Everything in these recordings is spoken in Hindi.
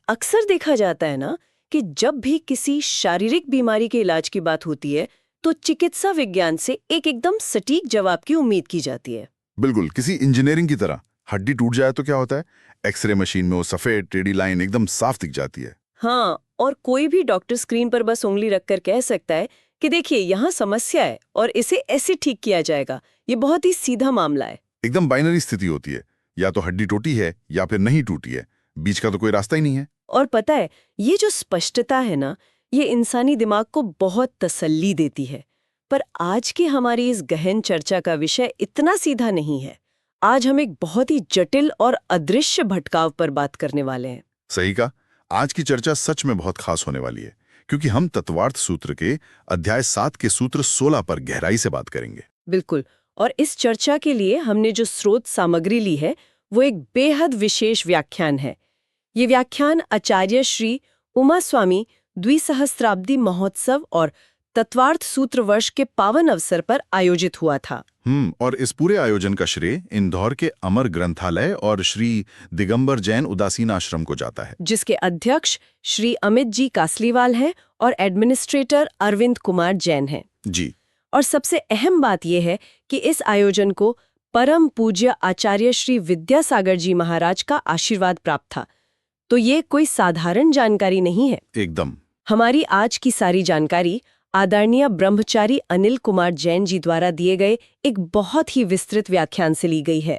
अक्सर देखा जाता है ना कि जब भी किसी शारीरिक बीमारी के इलाज की बात होती है तो चिकित्सा विज्ञान से एक एकदम सटीक जवाब की उम्मीद की जाती है। बिल्कुल, किसी इंजीनियरिंग की तरह। हड्डी टूट जाए तो क्या होता है? एक्सरे मशीन में वो सफेद टेढ़ी लाइन एकदम साफ दिख जाती है। हाँ, और कोई भी डॉक्टर स्क्रीन पर बस उंगली रखकर कह सकता है कि देखिए यहाँ समस्या है और इसे ऐसे ठीक किया जाएगा। ये बहुत ही सीधा मामला है। एकदम बाइनरी स्थिति होती है, या तो हड्डी टूटी है या फिर नहीं टूटी है। बीच का तो कोई रास्ता ही नहीं है। और पता है, ये जो स्पष्टता है ना, ये इंसानी दिमाग को बहुत तसल्ली देती है। पर आज की हमारी इस गहन चर्चा का विषय इतना सीधा नहीं है। आज हम एक बहुत ही जटिल और अदृश्य भटकाव पर बात करने वाले हैं। सही कहा। आज की चर्चा सच में बहुत खास होने वाली है, क्योंकि हम तत्वार्थ सूत्र के अध्याय 7 के सूत्र 16 पर गहराई से बात करेंगे। बिल्कुल। और इस चर्चा के लिए हमने जो स्रोत सामग्री ली है वो एक बेहद विशेष व्याख्यान है। ये व्याख्यान आचार्य श्री उमा स्वामी द्विसहस्त्राब्दी महोत्सव और तत्वार्थ सूत्र वर्ष के पावन अवसर पर आयोजित हुआ था। और इस पूरे आयोजन का श्रेय इंदौर के अमर ग्रंथालय और श्री दिगंबर जैन उदासीन आश्रम को जाता है, जिसके अध्यक्ष श्री अमित जी कासलीवाल हैं और एडमिनिस्ट्रेटर अरविंद कुमार जैन हैं। जी। और सबसे अहम बात यह है कि इस आयोजन को परम पूज्य आचार्य श्री विद्यासागर जी महाराज का आशीर्वाद प्राप्त था। तो ये कोई साधारण जानकारी नहीं है। एकदम। हमारी आज की सारी जानकारी आदरणीय ब्रह्मचारी अनिल कुमार जैन जी द्वारा दिए गए एक बहुत ही विस्तृत व्याख्यान से ली गई है।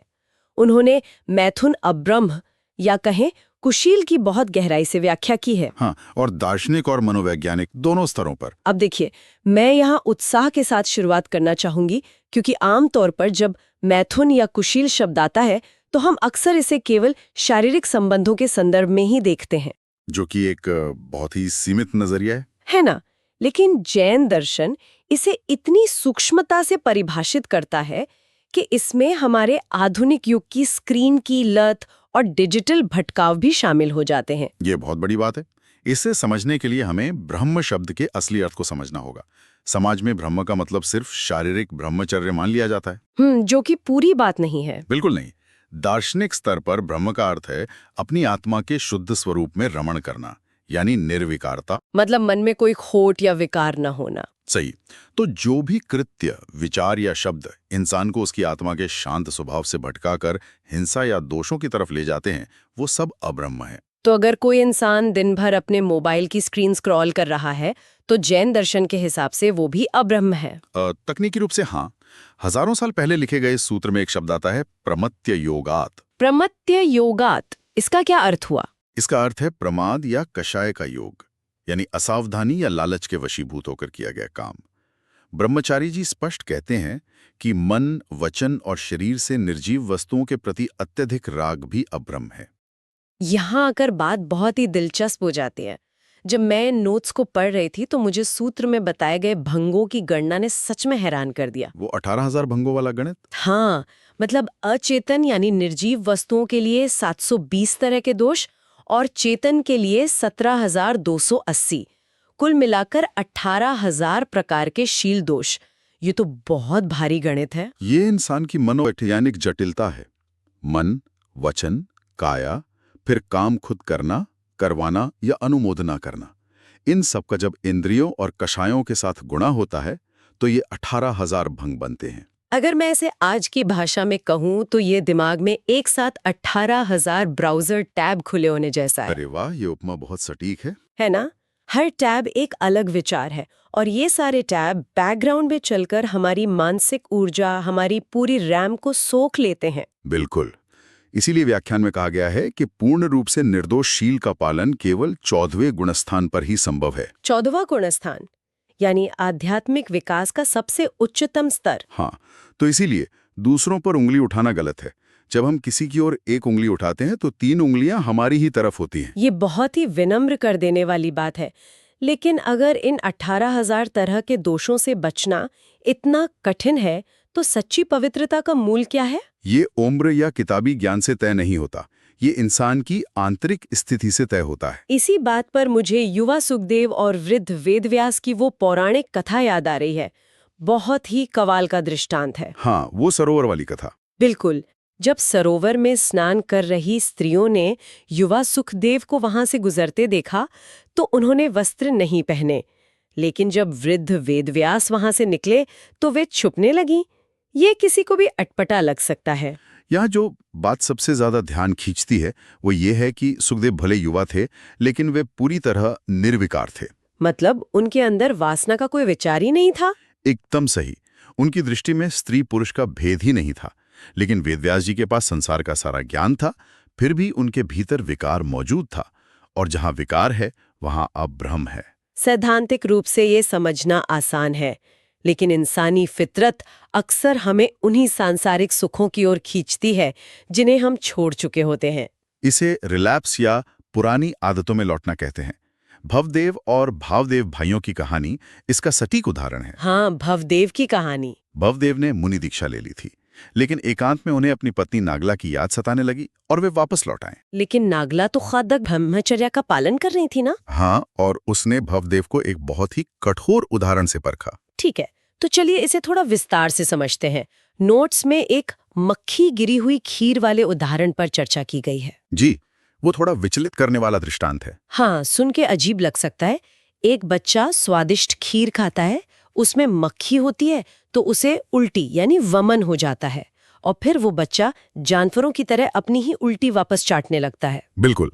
उन्होंने मैथुन अब्रह्म या कहें कुशील की बहुत गहराई से व्याख्या की है। हाँ, और दार्शनिक और मनोवैज्ञानिक दोनों स्तरों पर। अब देखिए, मैं यहाँ उत्साह के साथ शुरुआत करना चाहूंगी, क्योंकि आमतौर पर जब मैथुन या कुशील शब्द आता है तो हम अक्सर इसे केवल शारीरिक संबंधों के संदर्भ में ही देखते हैं, जो कि एक बहुत ही सीमित नजरिया है ना? लेकिन जैन दर्शन इसे इतनी सूक्ष्मता से परिभाषित करता है कि इसमें हमारे आधुनिक युग की स्क्रीन की लत और डिजिटल भटकाव भी शामिल हो जाते हैं। ये बहुत बड़ी बात है। इसे समझने के लिए हमें ब्रह्म शब्द के असली अर्थ को समझना होगा। समाज में ब्रह्म का मतलब सिर्फ शारीरिक ब्रह्मचर्य मान लिया जाता है। जो कि पूरी बात नहीं है। बिल्कुल नहीं। दार्शनिक स्तर पर ब्रह्म का अर्थ है अपनी आत्मा के शुद्ध स्वरूप में रमण करना, यानी निर्विकारता। मतलब मन में कोई खोट या विकार न होना। सही। तो जो भी कृत्य, विचार या शब्द इंसान को उसकी आत्मा के शांत स्वभाव से भटकाकर हिंसा या दोषों की तरफ ले जाते हैं, वो सब अब्रह्म है। तो अगर कोई इंसान दिन भर अपने मोबाइल की स्क्रीन स्क्रॉल कर रहा है तो जैन दर्शन के हिसाब से वो भी अब्रह्म है। तकनीकी रूप से हाँ। हजारों साल पहले लिखे गए सूत्र में एक शब्द आता है प्रमत्य योगात। प्रमत्य योगात, इसका क्या अर्थ हुआ? इसका अर्थ है प्रमाद या कषाय का योग, यानी असावधानी या लालच के वशीभूत होकर किया गया काम। ब्रह्मचारी जी स्पष्ट कहते हैं कि मन, वचन और शरीर से निर्जीव वस्तुओं के प्रति अत्यधिक राग भी अब्रह्म है। यहाँ आकर बात बहुत ही दिलचस्प हो जाती है। जब मैं नोट्स को पढ़ रही थी तो मुझे सूत्र में बताए गए भंगों की गणना ने सच में हैरान कर दिया। वो 18,000 भंगों वाला गणित? हाँ, मतलब अचेतन यानी निर्जीव वस्तुओं के लिए 720 तरह के दोष और चेतन के लिए 17,280, कुल मिलाकर 18,000 प्रकार के शील दोष। ये तो बहुत भारी गणित है। ये इंसान की मनोवैज्ञानिक जटिलता है। मन, वचन, काया, फिर काम खुद करना, करवाना या अनुमोदना करना, इन सब का जब इंद्रियों और कषायों के साथ गुणा होता है तो ये 18,000 भंग बनते हैं। अगर मैं इसे आज की भाषा में कहूँ तो ये दिमाग में एक साथ 18,000 ब्राउजर टैब खुले होने जैसा है। अरे वाह, ये उपमा बहुत सटीक है ना? हर टैब एक अलग विचार है और ये सारे टैब बैकग्राउंड में चलकर हमारी मानसिक ऊर्जा, हमारी पूरी रैम को सोख लेते हैं। बिल्कुल। इसीलिए व्याख्यान में कहा गया है कि पूर्ण रूप से निर्दोष शील का पालन केवल 14वें गुणस्थान पर ही संभव है। 14वां गुणस्थान यानी आध्यात्मिक विकास का सबसे उच्चतम स्तर। हाँ, तो इसीलिए दूसरों पर उंगली उठाना गलत है। जब हम किसी की ओर एक उंगली उठाते हैं तो 3 उंगलियां हमारी ही तरफ होती हैं। ये बहुत ही विनम्र कर देने वाली बात है। लेकिन अगर इन 18,000 तरह के दोषों से बचना इतना कठिन है तो सच्ची पवित्रता का मूल क्या है? ये उम्र या किताबी ज्ञान से तय नहीं होता, ये इंसान की आंतरिक स्थिति से तय होता है। इसी बात पर मुझे युवा सुखदेव और वृद्ध वेदव्यास की वो पौराणिक कथा याद आ रही है। बहुत ही कमाल का दृष्टांत है। हाँ, वो सरोवर वाली कथा। बिल्कुल। जब सरोवर में स्नान कर रही स्त्रियों ने युवा सुखदेव को वहां से गुजरते देखा तो उन्होंने वस्त्र नहीं पहने, लेकिन जब वृद्ध वेदव्यास वहां से निकले तो वे छुपने लगीं। ये किसी को भी अटपटा लग सकता है। यहाँ जो बात सबसे ज्यादा ध्यान खींचती है वो ये है कि सुखदेव भले युवा थे, लेकिन वे पूरी तरह निर्विकार थे। मतलब उनके अंदर वासना का कोई विचार ही नहीं था। एकदम सही। उनकी दृष्टि में स्त्री पुरुष का भेद ही नहीं था। लेकिन वेदव्यास जी के पास संसार का सारा ज्ञान था, फिर भी उनके भीतर विकार मौजूद था, और जहां विकार है वहां अब भ्रम है। सैद्धांतिक रूप से ये समझना आसान है, लेकिन इंसानी फितरत अक्सर हमें उन्हीं सांसारिक सुखों की ओर खींचती है जिन्हें हम छोड़ चुके होते हैं। इसे रिलैप्स या पुरानी आदतों में लौटना कहते हैं। भवदेव और भावदेव भाइयों की कहानी इसका सटीक उदाहरण है। हाँ, भवदेव की कहानी। भवदेव ने मुनि दीक्षा ले ली थी, लेकिन एकांत में उन्हें अपनी पत्नी नागला की याद सताने लगी और वे वापस लौट आए। लेकिन नागला तो खादक ब्रह्मचर्य का पालन कर रही थी ना? हाँ, और उसने भवदेव को एक बहुत ही कठोर उदाहरण से परखा। ठीक है, तो चलिए इसे थोड़ा विस्तार से समझते हैं। नोट्स में एक मक्खी गिरी हुई खीर वाले उदाहरण पर चर्चा की गई है। जी, वो थोड़ा विचलित करने वाला दृष्टांत है। हाँ, सुन के अजीब लग सकता है। एक बच्चा स्वादिष्ट खीर खाता है, उसमें मक्खी होती है तो उसे उल्टी यानी वमन हो जाता है, और फिर वो बच्चा जानवरों की तरह अपनी ही उल्टी वापस चाटने लगता है। बिल्कुल।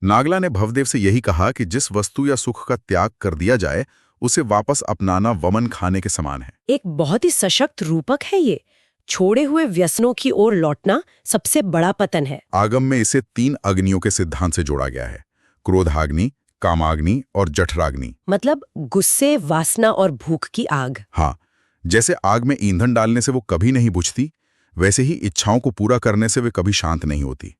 नागला ने भवदेव से यही कहा कि जिस वस्तु या सुख का त्याग कर दिया जाए उसे वापस अपनाना वमन खाने के समान है। एक बहुत ही सशक्त रूपक है ये। छोड़े हुए व्यसनों की ओर लौटना सबसे बड़ा पतन है। आगम में इसे 3 अग्नियों के सिद्धांत से जोड़ा गया है: क्रोधाग्नि, कामाग्नि और जठराग्नि। मतलब गुस्से, वासना और भूख की आग। हाँ, जैसे आग में ईंधन डालने से वो कभी नहीं बुझती, वैसे ही इच्छाओं को पूरा करने से वे कभी शांत नहीं होती।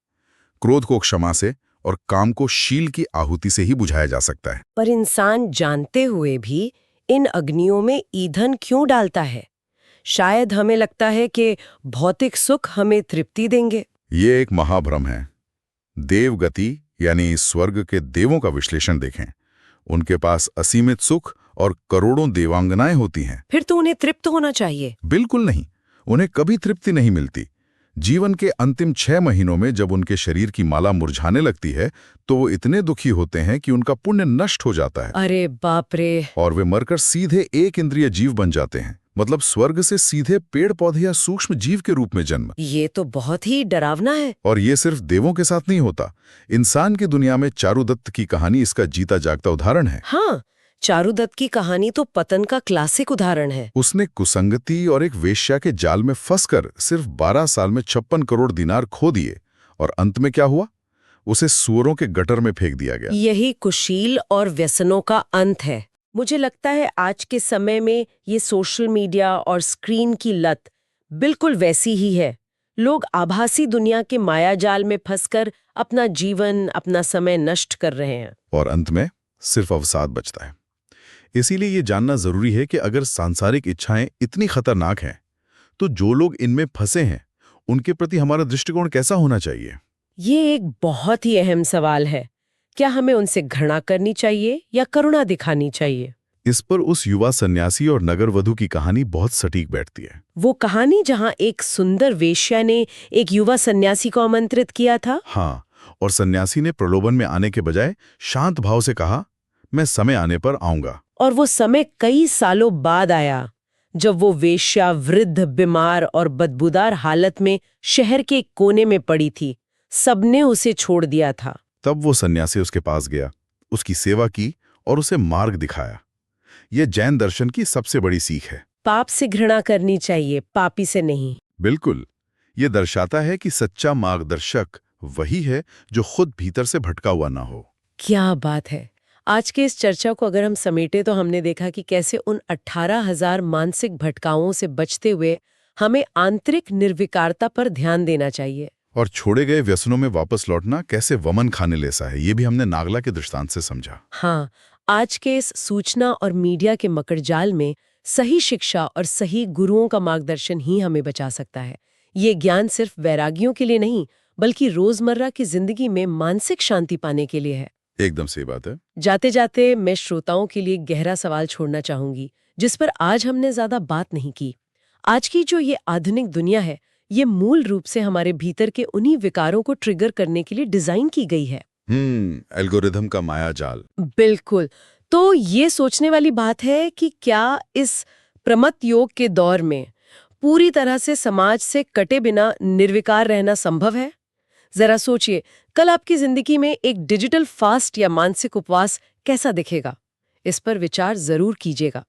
क्रोध को क्षमा से और काम को शील की आहुति से ही बुझाया जा सकता है। पर इंसान जानते हुए भी इन अग्नियों में ईंधन क्यों डालता है? शायद हमें लगता है कि भौतिक सुख हमें तृप्ति देंगे। ये एक महाभ्रम है। देवगति यानी स्वर्ग के देवों का विश्लेषण देखें। उनके पास असीमित सुख और करोड़ों देवांगनाएं होती हैं। फिर तो उन्हें तृप्त होना चाहिए। बिल्कुल नहीं, उन्हें कभी तृप्ति नहीं मिलती। जीवन के अंतिम 6 महीनों में जब उनके शरीर की माला मुरझाने लगती है तो वो इतने दुखी होते हैं कि उनका पुण्य नष्ट हो जाता है। अरे बाप रे! और वे मरकर सीधे एक इंद्रिय जीव बन जाते हैं। मतलब स्वर्ग से सीधे पेड़ पौधे या सूक्ष्म जीव के रूप में जन्म। ये तो बहुत ही डरावना है। और ये सिर्फ देवों के साथ नहीं होता। इंसान की दुनिया में चारुदत्त की कहानी इसका जीता जागता उदाहरण है। हाँ, चारुदत्त की कहानी तो पतन का क्लासिक उदाहरण है। उसने कुसंगति और एक वेश्या के जाल में फंसकर सिर्फ 12 साल में 56 करोड़ दिनार खो दिए, और अंत में क्या हुआ? उसे सूअरों के गटर में फेंक दिया गया। यही कुशील और व्यसनों का अंत है। मुझे लगता है आज के समय में ये सोशल मीडिया और स्क्रीन की लत बिल्कुल वैसी ही है। लोग आभासी दुनिया के मायाजाल में फंसकर अपना जीवन, अपना समय नष्ट कर रहे हैं। और अंत में सिर्फ अवसाद बचता है। इसीलिए ये जानना जरूरी है कि अगर सांसारिक इच्छाएं इतनी खतरनाक हैं, तो जो लोग इनमें फंसे हैं, उनके प्रति हमारा दृष्टिकोण कैसा होना चाहिए? ये एक बहुत ही अहम सवाल है। क्या हमें उनसे घृणा करनी चाहिए या करुणा दिखानी चाहिए? इस पर उस युवा सन्यासी और नगरवधु की कहानी बहुत सटीक बैठती है। वो कहानी जहां एक सुंदर वेश्या ने एक युवा सन्यासी को आमंत्रित किया था। हाँ, और सन्यासी ने प्रलोभन में आने के बजाय शांत भाव से कहा, मैं समय आने पर आऊंगा। और वो समय कई सालों बाद आया, जब वो वेश्या वृद्ध, बीमार और बदबूदार हालत में शहर के एक कोने में पड़ी थी। सबने उसे छोड़ दिया था। तब वो सन्यासी उसके पास गया, उसकी सेवा की और उसे मार्ग दिखाया। यह जैन दर्शन की सबसे बड़ी सीख है। पाप से घृणा करनी चाहिए, पापी से नहीं। बिल्कुल। ये दर्शाता है कि सच्चा मार्गदर्शक वही है जो खुद भीतर से भटका हुआ ना हो। क्या बात है! आज के इस चर्चा को अगर हम समेटे तो हमने देखा कि कैसे उन 18,000 मानसिक भटकाओं से बचते हुए हमें आंतरिक निर्विकारता पर ध्यान देना चाहिए। और छोड़े गए व्यसनों में वापस लौटना कैसे वमन खाने जैसा है, ये भी हमने नागला के दृष्टांत से समझा। हाँ, आज के इस सूचना और मीडिया के मकड़जाल में सही शिक्षा और सही गुरुओं का मार्गदर्शन ही हमें बचा सकता है। ये ज्ञान सिर्फ वैरागियों के लिए नहीं, बल्कि रोजमर्रा की जिंदगी में मानसिक शांति पाने के लिए है। एकदम सही बात है। जाते जाते मैं श्रोताओं के लिए गहरा सवाल छोड़ना चाहूंगी, जिस पर आज हमने ज्यादा बात नहीं की। आज की जो ये आधुनिक दुनिया है, ये मूल रूप से हमारे भीतर के उन्हीं विकारों को ट्रिगर करने के लिए डिजाइन की गई है। एल्गोरिथम का माया जाल। बिल्कुल। तो ये सोचने वाली बात है कि क्या इस प्रमत्त योग के दौर में पूरी तरह से समाज से कटे बिना निर्विकार रहना संभव है? जरा सोचिए, कल आपकी जिंदगी में एक डिजिटल फास्ट या मानसिक उपवास कैसा दिखेगा? इस पर विचार जरूर कीजिएगा।